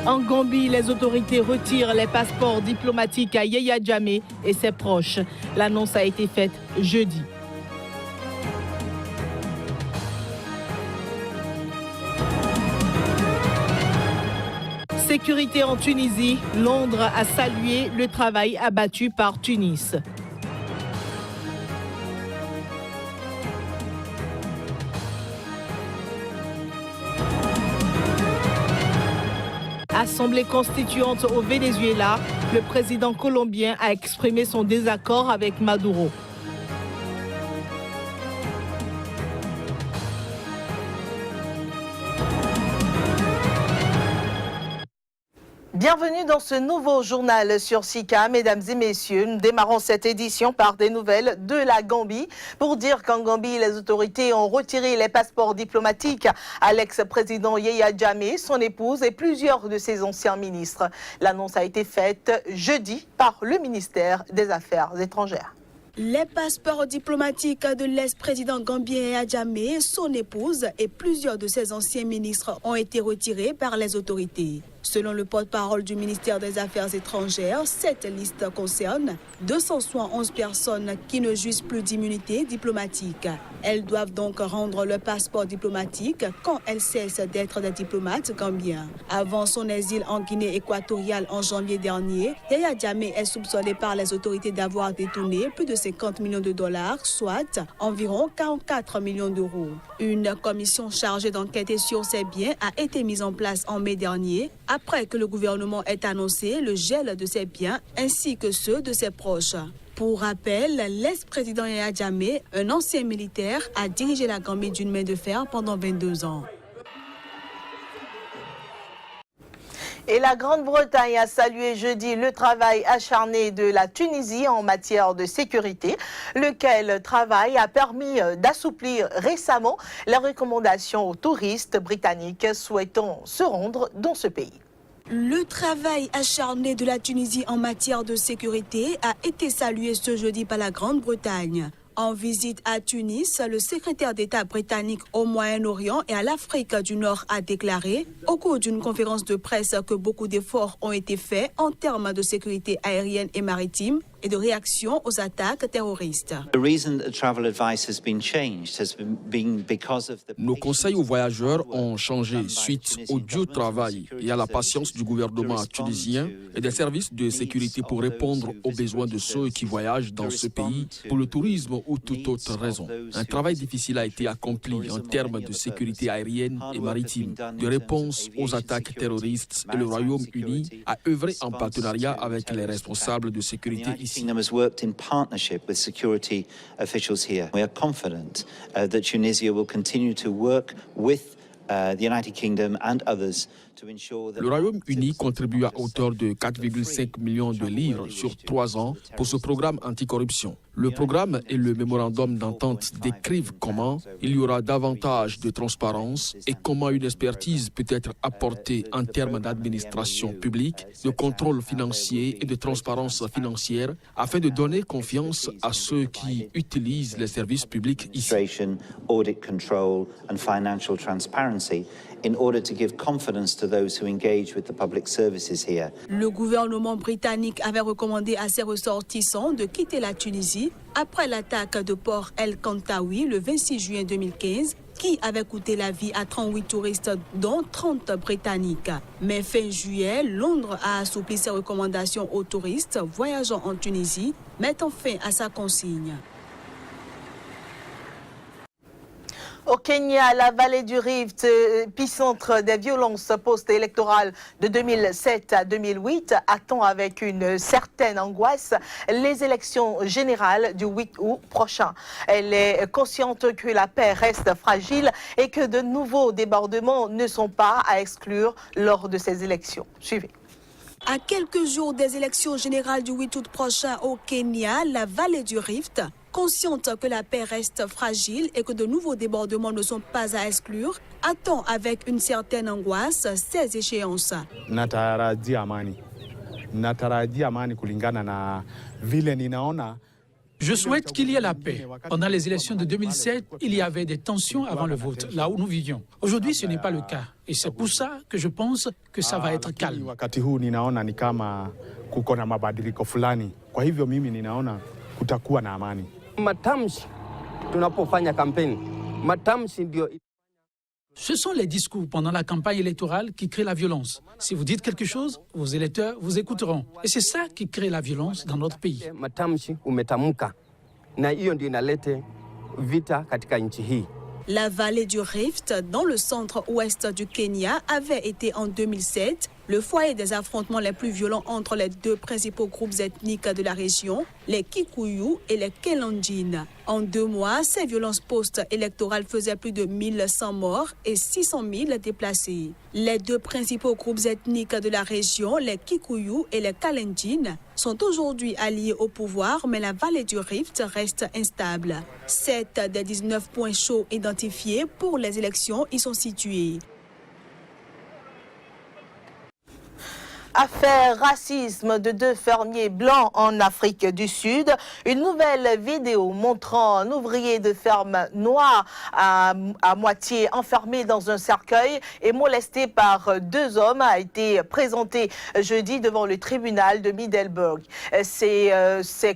En Gambie, les autorités retirent les passeports diplomatiques à Yaya Jammeh et ses proches. L'annonce a été faite jeudi. Sécurité en Tunisie, Londres a salué le travail abattu par Tunis. Assemblée constituante au Venezuela, le président colombien a exprimé son désaccord avec Maduro. Bienvenue dans ce nouveau journal sur Sika, mesdames et messieurs. Nous démarrons cette édition par des nouvelles de la Gambie. Pour dire qu'en Gambie, les autorités ont retiré les passeports diplomatiques à l'ex-président Yaya Jammeh, son épouse et plusieurs de ses anciens ministres. L'annonce a été faite jeudi par le ministère des Affaires étrangères. Les passeports diplomatiques de l'ex-président gambien Yaya Jammeh, son épouse et plusieurs de ses anciens ministres ont été retirés par les autorités. Selon le porte-parole du ministère des Affaires étrangères, cette liste concerne 271 personnes qui ne jouissent plus d'immunité diplomatique. Elles doivent donc rendre leur passeport diplomatique quand elles cessent d'être des diplomates gambiens. Avant son exil en Guinée équatoriale en janvier dernier, Yaya Jammeh est soupçonné par les autorités d'avoir détourné plus de 50 millions de dollars, soit environ 44 millions d'euros. Une commission chargée d'enquêter sur ces biens a été mise en place en mai dernier, après que le gouvernement ait annoncé le gel de ses biens ainsi que ceux de ses proches. Pour rappel, l'ex-président Yaya Jammeh, un ancien militaire, a dirigé la Gambie d'une main de fer pendant 22 ans. Et la Grande-Bretagne a salué jeudi le travail acharné de la Tunisie en matière de sécurité, lequel travail a permis d'assouplir récemment les recommandations aux touristes britanniques souhaitant se rendre dans ce pays. Le travail acharné de la Tunisie en matière de sécurité a été salué ce jeudi par la Grande-Bretagne. En visite à Tunis, le secrétaire d'État britannique au Moyen-Orient et à l'Afrique du Nord a déclaré, au cours d'une conférence de presse, que beaucoup d'efforts ont été faits en termes de sécurité aérienne et maritime et de réaction aux attaques terroristes. Nos conseils aux voyageurs ont changé suite au dur travail et à la patience du gouvernement tunisien et des services de sécurité pour répondre aux besoins de ceux qui voyagent dans ce pays pour le tourisme ou toute autre raison. Un travail difficile a été accompli en termes de sécurité aérienne et maritime, de réponse aux attaques terroristes, et le Royaume-Uni a œuvré en partenariat avec les responsables de sécurité ici. Kingdom has worked in partnership with security officials here. We are confident that Tunisia will continue to work with the United Kingdom and others to ensure that... Le Royaume-Uni contribue à hauteur de 4,5 millions de livres sur 3 ans pour ce programme anticorruption. Le programme et le mémorandum d'entente décrivent comment il y aura davantage de transparence et comment une expertise peut être apportée en termes d'administration publique, de contrôle financier et de transparence financière afin de donner confiance à ceux qui utilisent les services publics ici. Audit control and financial transparency in order to give confidence to those who engage with the public services here. Le gouvernement britannique avait recommandé à ses ressortissants de quitter la Tunisie après l'attaque de Port El Kantaoui le 26 juin 2015 qui avait coûté la vie à 38 touristes dont 30 britanniques. Mais fin juillet, Londres a assoupli ses recommandations aux touristes voyageant en Tunisie, mettant fin à sa consigne. Au Kenya, la vallée du Rift, épicentre des violences post-électorales de 2007 à 2008, attend avec une certaine angoisse les élections générales du 8 août prochain. Elle est consciente que la paix reste fragile et que de nouveaux débordements ne sont pas à exclure lors de ces élections. Suivez. À quelques jours des élections générales du 8 août prochain au Kenya, la vallée du Rift, consciente que la paix reste fragile et que de nouveaux débordements ne sont pas à exclure, attend avec une certaine angoisse ces échéances. Natarajia amani kulingana na vile ninaona. Je souhaite qu'il y ait la paix. Pendant les élections de 2007, il y avait des tensions avant le vote, là où nous vivions. Aujourd'hui, ce n'est pas le cas. Et c'est pour ça que je pense que ça va être calme. Wakati huu ninaona ni kama kuko na mabadiliko fulani. Kwa hivyo mimi ninaona kutakuwa na amani. Matamshi tunapofanya kampeni. Matamshi ndio. Ce sont les discours pendant la campagne électorale qui créent la violence. Si vous dites quelque chose, vos électeurs vous écouteront. Et c'est ça qui crée la violence dans notre pays. Matamshi umetamuka. Na hiyo ndio inalete vita katika nchi hii. La vallée du Rift, dans le centre-ouest du Kenya, avait été en 2007 le foyer des affrontements les plus violents entre les deux principaux groupes ethniques de la région, les Kikuyu et les Kalenjin. En 2 mois, ces violences post-électorales faisaient plus de 1100 morts et 600 000 déplacés. Les deux principaux groupes ethniques de la région, les Kikuyu et les Kalenjin, sont aujourd'hui alliés au pouvoir, mais la vallée du Rift reste instable. 7 des 19 points chauds identifiés pour les élections y sont situés. Affaire racisme de 2 fermiers blancs en Afrique du Sud. Une nouvelle vidéo montrant un ouvrier de ferme noir à moitié enfermé dans un cercueil et molesté par 2 hommes a été présentée jeudi devant le tribunal de Middelburg. C'est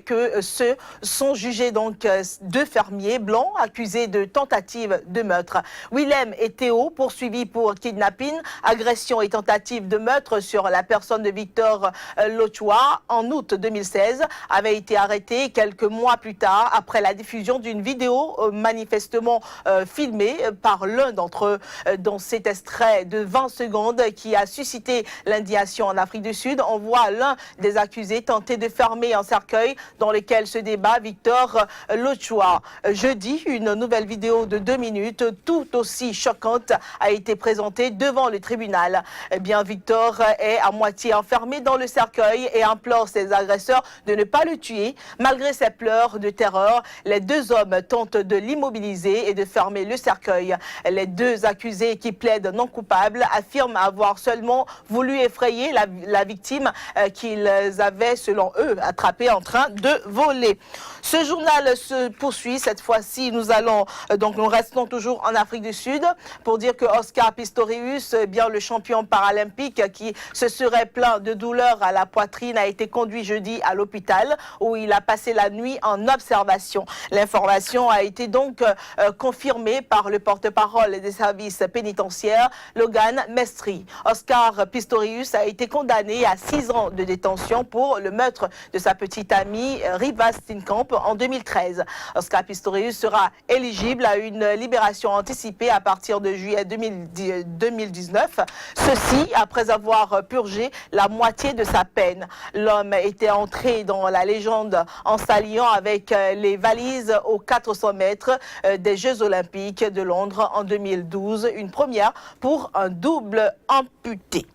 que ceux sont jugés donc 2 fermiers blancs accusés de tentative de meurtre. Willem et Théo poursuivis pour kidnapping, agression et tentative de meurtre sur la personne de Victor Lochua en août 2016 avait été arrêté quelques mois plus tard après la diffusion d'une vidéo manifestement filmée par l'un d'entre eux dans cet extrait de 20 secondes qui a suscité l'indignation en Afrique du Sud. On voit l'un des accusés tenter de fermer un cercueil dans lequel se débat Victor Lochua. Jeudi, une nouvelle vidéo de 2 minutes tout aussi choquante a été présentée devant le tribunal. Eh bien, Victor est à moitié enfermé dans le cercueil et implore ses agresseurs de ne pas le tuer. Malgré ses pleurs de terreur, les 2 hommes tentent de l'immobiliser et de fermer le cercueil. Les 2 accusés qui plaident non coupables affirment avoir seulement voulu effrayer la victime qu'ils avaient, selon eux, attrapée en train de voler. Ce journal se poursuit. Cette fois-ci, nous restons toujours en Afrique du Sud pour dire que Oscar Pistorius, bien le champion paralympique qui se serait plein de douleurs à la poitrine, a été conduit jeudi à l'hôpital où il a passé la nuit en observation. L'information a été donc confirmée par le porte-parole des services pénitentiaires, Logan Mestri. Oscar Pistorius a été condamné à 6 ans de détention pour le meurtre de sa petite amie Riva Steenkamp en 2013. Oscar Pistorius sera éligible à une libération anticipée à partir de juillet 2019. Ceci après avoir purgé la moitié de sa peine. L'homme était entré dans la légende en s'alliant avec les valises aux 400 mètres des Jeux Olympiques de Londres en 2012, une première pour un double amputé.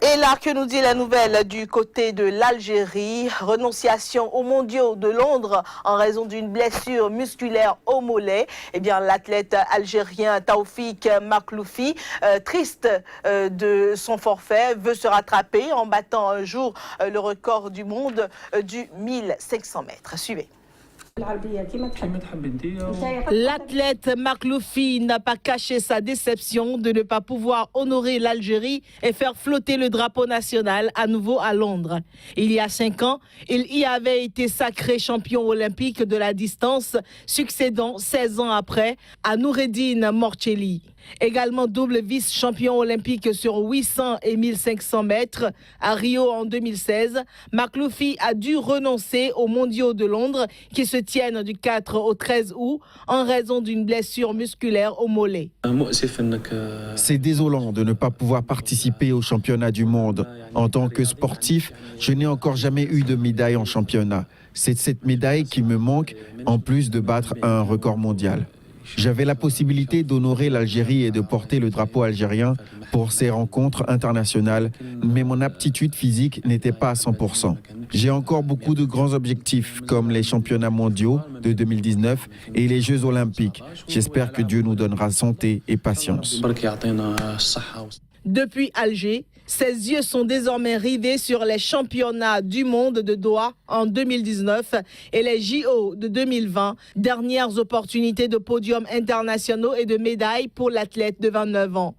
Et là, que nous dit la nouvelle du côté de l'Algérie? Renonciation aux mondiaux de Londres en raison d'une blessure musculaire au mollet. Eh bien, l'athlète algérien Taoufik Makhloufi, triste de son forfait, veut se rattraper en battant un jour le record du monde du 1500 mètres. Suivez. L'athlète Makhloufi n'a pas caché sa déception de ne pas pouvoir honorer l'Algérie et faire flotter le drapeau national à nouveau à Londres. Il y a 5 ans, il y avait été sacré champion olympique de la distance, succédant 16 ans après à Noureddine Morchelli. Également double vice-champion olympique sur 800 et 1500 mètres à Rio en 2016, Makhloufi a dû renoncer aux mondiaux de Londres qui se tiennent du 4 au 13 août en raison d'une blessure musculaire au mollet. C'est désolant de ne pas pouvoir participer aux championnats du monde. En tant que sportif, je n'ai encore jamais eu de médaille en championnat. C'est cette médaille qui me manque, en plus de battre un record mondial. J'avais la possibilité d'honorer l'Algérie et de porter le drapeau algérien pour ces rencontres internationales, mais mon aptitude physique n'était pas à 100%. J'ai encore beaucoup de grands objectifs, comme les championnats mondiaux de 2019 et les Jeux olympiques. J'espère que Dieu nous donnera santé et patience. Depuis Alger, Ses yeux sont désormais rivés sur les championnats du monde de Doha en 2019 et les JO de 2020, dernières opportunités de podiums internationaux et de médailles pour l'athlète de 29 ans.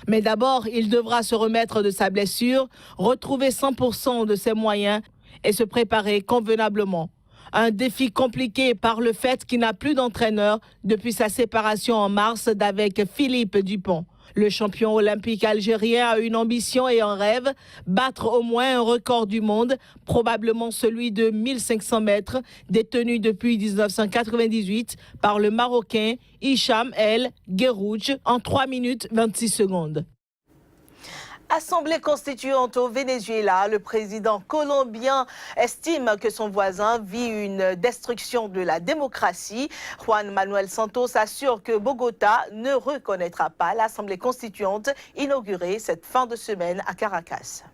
Mais d'abord, il devra se remettre de sa blessure, retrouver 100% de ses moyens et se préparer convenablement. Un défi compliqué par le fait qu'il n'a plus d'entraîneur depuis sa séparation en mars d'avec Philippe Dupont. Le champion olympique algérien a une ambition et un rêve, battre au moins un record du monde, probablement celui de 1500 mètres, détenu depuis 1998 par le Marocain Hicham El Guerrouj en 3 minutes 26 secondes. Assemblée constituante au Venezuela, le président colombien estime que son voisin vit une destruction de la démocratie. Juan Manuel Santos assure que Bogota ne reconnaîtra pas l'Assemblée constituante inaugurée cette fin de semaine à Caracas.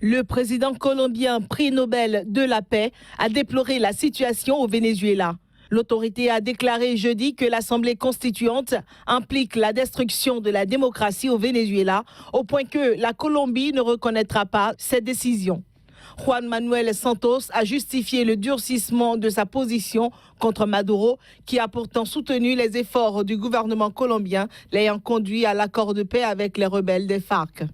Le président colombien, prix Nobel de la paix, a déploré la situation au Venezuela. L'autorité a déclaré jeudi que l'Assemblée constituante implique la destruction de la démocratie au Venezuela, au point que la Colombie ne reconnaîtra pas cette décision. Juan Manuel Santos a justifié le durcissement de sa position contre Maduro, qui a pourtant soutenu les efforts du gouvernement colombien, l'ayant conduit à l'accord de paix avec les rebelles des FARC.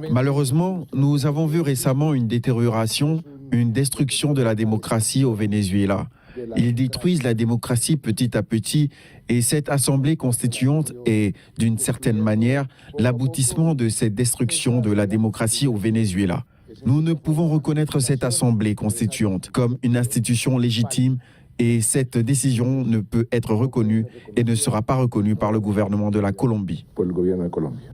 Malheureusement, nous avons vu récemment une détérioration, une destruction de la démocratie au Venezuela. Ils détruisent la démocratie petit à petit et cette assemblée constituante est, d'une certaine manière, l'aboutissement de cette destruction de la démocratie au Venezuela. Nous ne pouvons reconnaître cette assemblée constituante comme une institution légitime et cette décision ne peut être reconnue et ne sera pas reconnue par le gouvernement de la Colombie.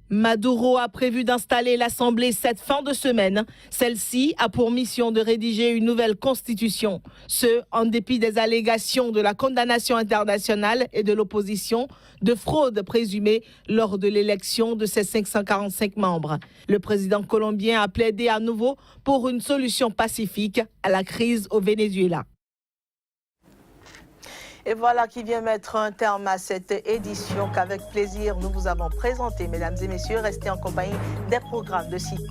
Maduro a prévu d'installer l'Assemblée cette fin de semaine. Celle-ci a pour mission de rédiger une nouvelle constitution. Ce, en dépit des allégations de la condamnation internationale et de l'opposition de fraude présumée lors de l'élection de ses 545 membres. Le président colombien a plaidé à nouveau pour une solution pacifique à la crise au Venezuela. Et voilà qui vient mettre un terme à cette édition qu'avec plaisir nous vous avons présentée. Mesdames et messieurs, restez en compagnie des programmes de site.